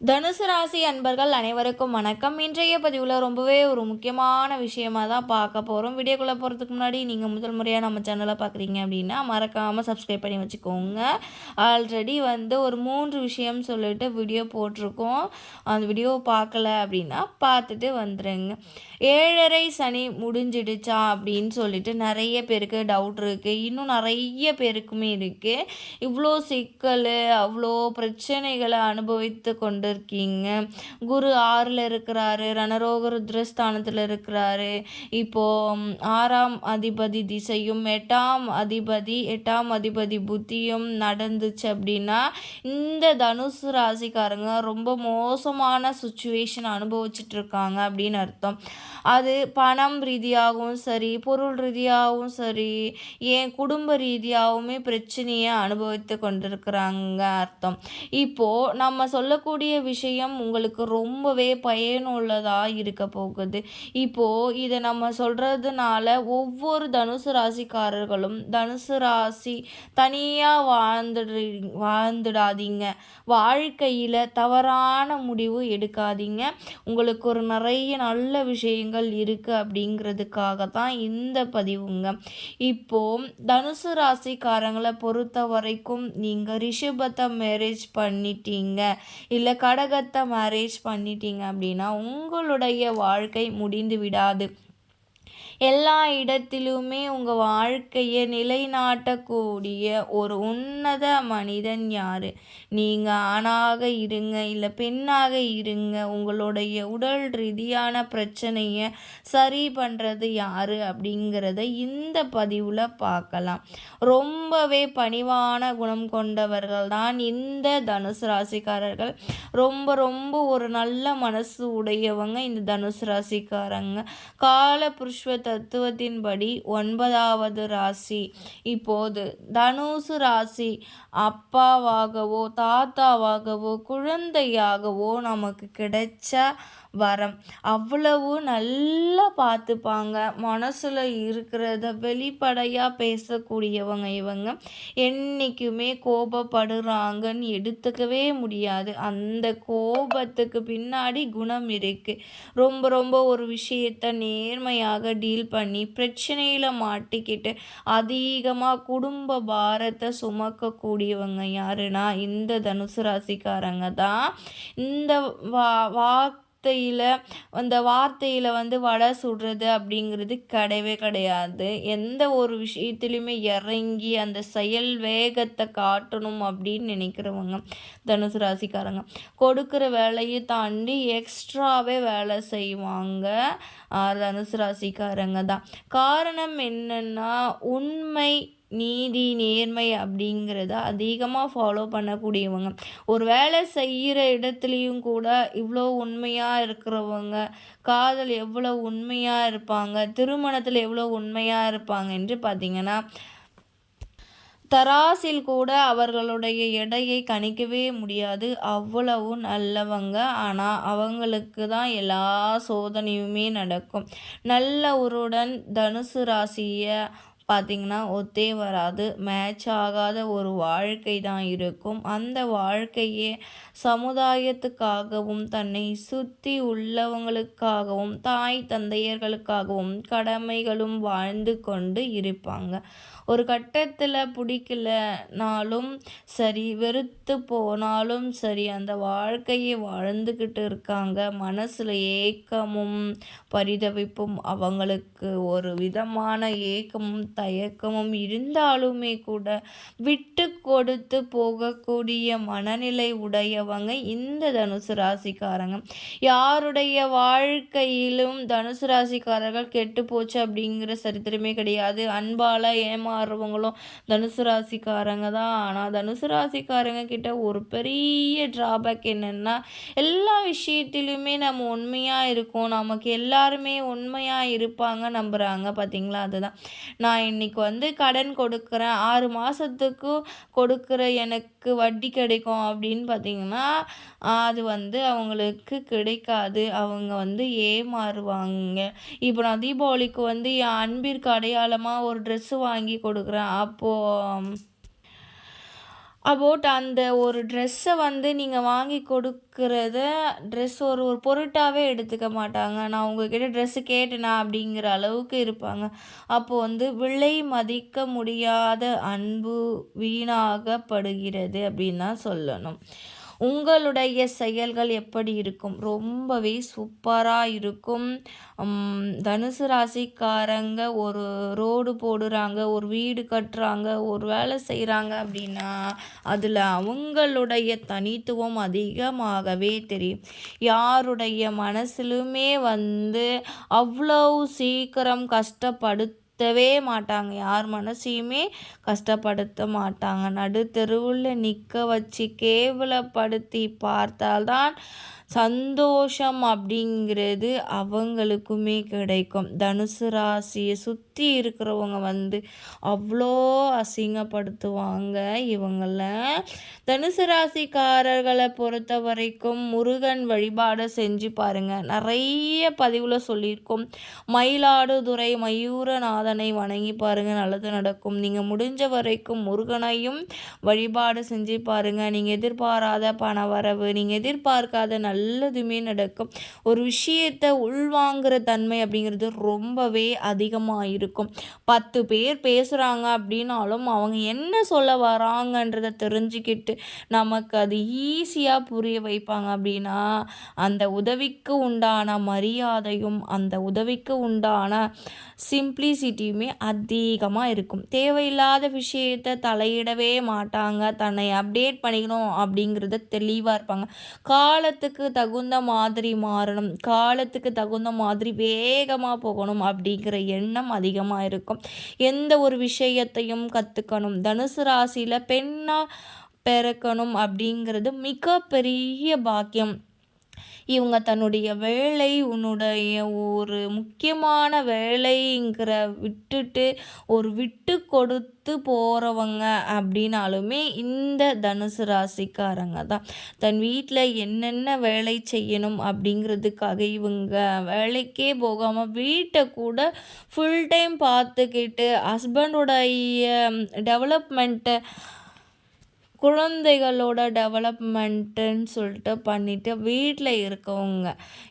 தனுசு ராசி அன்பர்கள் அனைவருக்கும் வணக்கம். இன்றைய பதிவில் ரொம்பவே ஒரு முக்கியமான விஷயமா தான் பார்க்க போகிறோம். வீடியோக்குள்ளே போகிறதுக்கு முன்னாடி நீங்கள் முதல் முறையாக நம்ம சேனலை பார்க்குறீங்க அப்படின்னா மறக்காமல் சப்ஸ்கிரைப் பண்ணி வச்சுக்கோங்க. ஆல்ரெடி ஒரு 3 விஷயம் சொல்லிட்டு வீடியோ போட்டிருக்கோம். அந்த வீடியோ பார்க்கல அப்படின்னா பார்த்துட்டு வந்துடுங்க. 7:30 சனி முடிஞ்சிடுச்சா அப்படின்னு சொல்லிட்டு நிறைய பேருக்கு டவுட் இருக்குது. இன்னும் நிறைய பேருக்குமே இருக்குது. இவ்வளோ சிக்கல், அவ்வளோ பிரச்சனைகளை அனுபவித்து கொண்டு இருக்கீங்க. குரு 6ல் இருக்கிறாரு, ரணரோக ருத்ரஸ்தானத்தில் இருக்கிறாரு. இப்போது 6ஆம் அதிபதி திசையும் 8ஆம் அதிபதி புத்தியும் நடந்துச்சு அப்படின்னா இந்த தனுசு ராசிக்காரங்க ரொம்ப மோசமான சுச்சுவேஷன் அனுபவிச்சுட்டு இருக்காங்க அப்படின்னு அர்த்தம். அது பணம் ரீதியாகவும் சரி, பொருள் ரீதியாகவும் சரி, ஏன் குடும்ப ரீதியாகவுமே பிரச்சனையை அனுபவித்து கொண்டிருக்கிறாங்க அர்த்தம். இப்போது நம்ம சொல்லக்கூடிய விஷயம் உங்களுக்கு ரொம்பவே பயனுள்ளதாக இருக்க போகுது. இப்போது இதை நம்ம சொல்கிறதுனால ஒவ்வொரு தனுசு ராசிக்காரர்களும் தனுசு ராசி தனியாக வாழ்ந்துடாதீங்க. வாழ்க்கையில் தவறான முடிவு எடுக்காதீங்க. உங்களுக்கு ஒரு நிறைய நல்ல விஷயங்கள் இருக்குது அப்படிங்கிறதுக்காக தான் இந்த பதிவுங்க. இப்போது தனுசு ராசிக்காரங்களை பொறுத்த வரைக்கும் நீங்கள் ரிஷபத்தை மேரேஜ் பண்ணிட்டீங்க, இல்லை கடகத்தை மேரேஜ் பண்ணிட்டீங்க அப்படின்னா உங்களுடைய வாழ்க்கை முடிந்து விடாது. எல்லா இடத்திலுமே உங்கள் வாழ்க்கையை நிலைநாட்டக்கூடிய ஒரு உன்னத மனிதன் யார்? நீங்கள் ஆணாக இருங்க, இல்லை பெண்ணாக இருங்க, உங்களுடைய உடல் ரீதியான பிரச்சனையை சரி பண்ணுறது யார் அப்படிங்கிறத இந்த பதிவில் பார்க்கலாம். ரொம்பவே பணிவான குணம் கொண்டவர்கள் தான் இந்த தனுசு ராசிக்காரர்கள். ரொம்ப ரொம்ப ஒரு நல்ல மனசு உடையவங்க இந்த தனுசு ராசிக்காரங்க. கால புருஷ தத்துவத்தின்படி 9வது ராசி. இப்போது தனுசு ராசி அப்பாவாகவோ தாத்தாவாகவோ குழந்தையாகவோ நமக்கு கிடைச்ச வரம். அவ்வளவு நல்லா பார்த்துப்பாங்க. மனசில் இருக்கிறத வெளிப்படையாக பேசக்கூடியவங்க இவங்க. என்றைக்குமே கோபப்படுறாங்கன்னு எடுத்துக்கவே முடியாது. அந்த கோபத்துக்கு பின்னாடி குணம் இருக்குது. ரொம்ப ரொம்ப ஒரு விஷயத்தை நேர்மையாக டீல் பண்ணி பிரச்சனையில் மாட்டிக்கிட்டு அதிகமாக குடும்ப பாரத்தை சுமக்கக்கூடியவங்க யாருன்னா இந்த தனுசு ராசிக்காரங்க தான். இந்த அந்த வார்த்தையில் வடை சுடுறது அப்படிங்கிறது கிடையவே கிடையாது. எந்த ஒரு விஷயத்துலையுமே இறங்கி அந்த செயல் வேகத்தை காட்டணும் அப்படின்னு நினைக்கிறவங்க தனுசு ராசிக்காரங்க. கொடுக்குற வேலையை தாண்டி எக்ஸ்ட்ராவே வேலை செய்வாங்க தனுசு ராசிக்காரங்க தான். காரணம் என்னன்னா உண்மை, நீதி, நேர்மை அப்படிங்கிறத அதிகமாக ஃபாலோ பண்ணக்கூடியவங்க. ஒரு வேலை செய்கிற இடத்துலையும் கூட இவ்வளோ உண்மையாக இருக்கிறவங்க காதல் எவ்வளோ உண்மையாக இருப்பாங்க, திருமணத்தில் எவ்வளோ உண்மையாக இருப்பாங்க என்று பார்த்திங்கன்னா தராசில் கூட அவர்களுடைய எடையை கணிக்கவே முடியாது. அவ்வளவு நல்லவங்க. ஆனால் அவங்களுக்கு தான் எல்லா சோதனையுமே நடக்கும். நல்லவருடன் தனுசு ராசியை பார்த்திங்கன்னா ஒத்தே வராது. மேட்ச் ஆகாத ஒரு வாழ்க்கை தான் இருக்கும். அந்த வாழ்க்கையே சமுதாயத்துக்காகவும் தன்னை சுற்றி உள்ளவங்களுக்காகவும் தாய் தந்தையர்களுக்காகவும் கடமைகளும் வாழ்ந்து கொண்டு இருப்பாங்க. ஒரு கட்டத்தில் பிடிக்கலனாலும் சரி, வெறுத்து போனாலும் சரி, அந்த வாழ்க்கையை வாழ்ந்துக்கிட்டு இருக்காங்க. மனசில் ஏக்கமும் பரிதவிப்பும் அவங்களுக்கு ஒரு விதமான ஏக்கமும் தயக்கமும் இருந்தாலுமே கூட விட்டு கொடுத்து போகக்கூடிய மனநிலை உடையவங்க இந்த தனுசு ராசிக்காரங்க. யாருடைய வாழ்க்கையிலும் தனுசு ராசிக்காரர்கள் கெட்டு போச்சு அப்படிங்கிற சரித்திரமே கிடையாது. அன்பால் ஏமாறுறவங்களும் தனுசு ராசிக்காரங்க தான். ஆனால் தனுசு ராசிக்காரங்க கிட்ட ஒரு பெரிய ட்ராபேக் என்னென்னா எல்லா விஷயத்திலுமே நம்ம உண்மையாக இருக்கோம், நமக்கு எல்லாருமே உண்மையாக இருப்பாங்க நம்புகிறாங்க. பார்த்தீங்களா? அதுதான் நான் இன்னைக்கு கடன் கொடுக்குறேன், 6 மாதத்துக்கு கொடுக்குற எனக்கு வட்டி கிடைக்கும் அப்படின்னு பார்த்தீங்கன்னா அது அவங்களுக்கு கிடைக்காது. அவங்க ஏமாறுவாங்க. இப்போ நான் தீபாவளிக்கு என் அன்பிற்கு அடையாளமாக ஒரு ட்ரெஸ்ஸு வாங்கி கொடுக்குறேன். அப்போது அபவுட் அந்த ஒரு ட்ரெஸ்ஸை வந்து நீங்கள் வாங்கி கொடுக்குறத ட்ரெஸ் ஒரு ஒரு பொருட்டாவே எடுத்துக்க மாட்டாங்க. நான் உங்ககிட்ட ட்ரெஸ்ஸு கேட்டேனா அப்படிங்கிற அளவுக்கு இருப்பாங்க. அப்போ வந்து விலை மதிக்க முடியாத அன்பு வீணாகப்படுகிறது அப்படின்னு தான் சொல்லணும். உங்களுடைய செயல்கள் எப்படி இருக்கும்? ரொம்பவே சூப்பரா இருக்கும். தனுசு ராசிக்காரங்க ஒரு ரோடு போடுறாங்க, ஒரு வீடு கட்டுறாங்க, ஒரு வேலை செய்கிறாங்க அப்படின்னா அதில் அவங்களுடைய தனித்துவம் அதிகமாகவே தெரியும். யாருடைய மனசிலுமே வந்து அவ்வளோ சீக்கிரம் கஷ்டப்படுத்தவே மாட்டாங்க. யார் மனசையுமே கஷ்டப்படுத்த மாட்டாங்க. நடுத்தெருவில் நிற்க வச்சு கேவலப்படுத்தி பார்த்தால்தான் சந்தோஷம் அப்படிங்கிறது அவங்களுக்குமே கிடைக்கும். தனுசு ராசியை சுற்றி இருக்கிறவங்க வந்து அவ்வளோ அசிங்கப்படுத்துவாங்க இவங்கள. தனுசு ராசிக்காரர்களை பொறுத்த வரைக்கும் முருகன் வழிபாடு செஞ்சு பாருங்கள். நிறைய பதிவில் சொல்லியிருக்கோம். மயிலாடுதுறை மயூரநாதனை வணங்கி பாருங்கள், நல்லது நடக்கும். நீங்கள் முடிஞ்ச வரைக்கும் முருகனையும் வழிபாடு செஞ்சு பாருங்கள். நீங்கள் எதிர்பாராத பண வரவு, நீங்கள் எதிர்பார்க்காத நல்லதுமே நடக்கும். ஒரு விஷயத்தை உள்வாங்குற தன்மை அப்படிங்கிறது ரொம்பவே அதிகமாக இருக்கும். 10 பேர் பேசுகிறாங்க அப்படின்னாலும் அவங்க என்ன சொல்ல வராங்கன்றதை தெரிஞ்சுக்கிட்டு நமக்கு அது ஈஸியாக புரிய வைப்பாங்க. அப்படின்னா அந்த உதவிக்கு உண்டான மரியாதையும் அந்த உதவிக்கு உண்டான சிம்பிளிசிட்டியுமே அதிகமாக இருக்கும். தேவையில்லாத விஷயத்தை தலையிடவே மாட்டாங்க. தன்னை அப்டேட் பண்ணிக்கணும் அப்படிங்கிறத தெளிவாக இருப்பாங்க. காலத்துக்கு தகுந்த மாதிரி மாறணும், காலத்துக்கு தகுந்த மாதிரி வேகமாக போகணும் அப்படிங்கிற எண்ணம் அதிகமாக இருக்கும். எந்த ஒரு விஷயத்தையும் கற்றுக்கணும். தனுசு ராசியில் பெண்ணாக பிறக்கணும் அப்படிங்கிறது மிகப்பெரிய பாக்கியம். இவங்க தன்னுடைய வேலை, உன்னுடைய ஒரு முக்கியமான வேலைங்கிற விட்டுட்டு ஒரு விட்டு கொடுத்து போகிறவங்க அப்படின்னாலுமே இந்த தனுசு ராசிக்காரங்க தான். தன் வீட்டில் என்னென்ன வேலை செய்யணும் அப்படிங்கிறதுக்காக இவங்க வேலைக்கே போகாமல் வீட்டை கூட ஃபுல் டைம் பார்த்துக்கிட்டு ஹஸ்பண்டோடைய டெவலப்மெண்ட்டை, குழந்தைகளோட டெவலப்மெண்ட்டுன்னு சொல்லிட்டு பண்ணிவிட்டு வீட்டில் இருக்கவங்க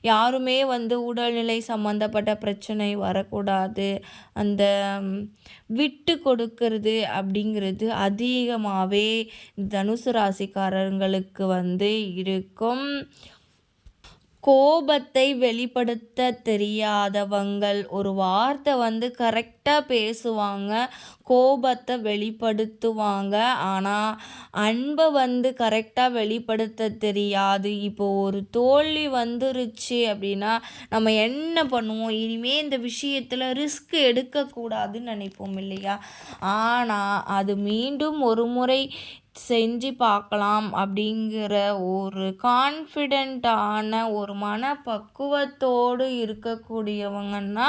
யாருமே வந்து உடல்நிலை சம்மந்தப்பட்ட பிரச்சனை வரக்கூடாது. அந்த விட்டு கொடுக்கறது அப்படிங்கிறது அதிகமாகவே தனுசு ராசிக்காரங்களுக்கு வந்து இருக்கும். கோபத்தை வெளிப்படுத்த தெரியாதவங்கள் ஒரு வார்த்தை வந்து கரெக்டாக பேசுவாங்க, கோபத்தை வெளிப்படுத்துவாங்க. ஆனால் அன்பை வந்து கரெக்டாக வெளிப்படுத்த தெரியாது. இப்போ ஒரு தோல்வி வந்துருச்சு அப்படின்னா நம்ம என்ன பண்ணுவோம்? இனிமேல் இந்த விஷயத்தில் ரிஸ்க் எடுக்கக்கூடாதுன்னு நினைப்போம் இல்லையா? ஆனால் அது மீண்டும் ஒரு முறை செஞ்சு பார்க்கலாம் அப்படிங்கிற ஒரு கான்ஃபிடெண்ட்டான ஒரு மனப்பக்குவத்தோடு இருக்கக்கூடியவங்கன்னா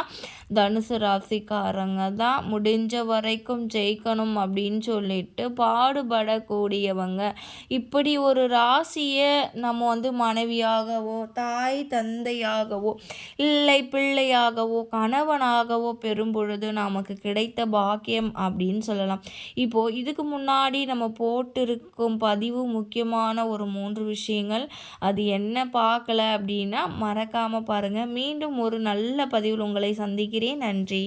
தனுசு ராசிக்காரங்க தான். முடிஞ்ச வரைக்கும் ஜெயிக்கணும் அப்படின்னு சொல்லிட்டு பாடுபடக்கூடியவங்க. இப்படி ஒரு ராசியை நம்ம வந்து மனைவியாகவோ, தாய் தந்தையாகவோ, இல்லை பிள்ளையாகவோ, கணவனாகவோ பெறும் பொழுது நமக்கு கிடைத்த பாக்கியம் அப்படின்னு சொல்லலாம். இப்போது இதுக்கு முன்னாடி நம்ம போட்டிருக்கும் பதிவு முக்கியமான ஒரு 3 விஷயங்கள். அது என்ன பார்க்கல அப்படின்னா மறக்காமல் பாருங்கள். மீண்டும் ஒரு நல்ல பதிவில் உங்களை சந்திக்கிறேன். நன்றி.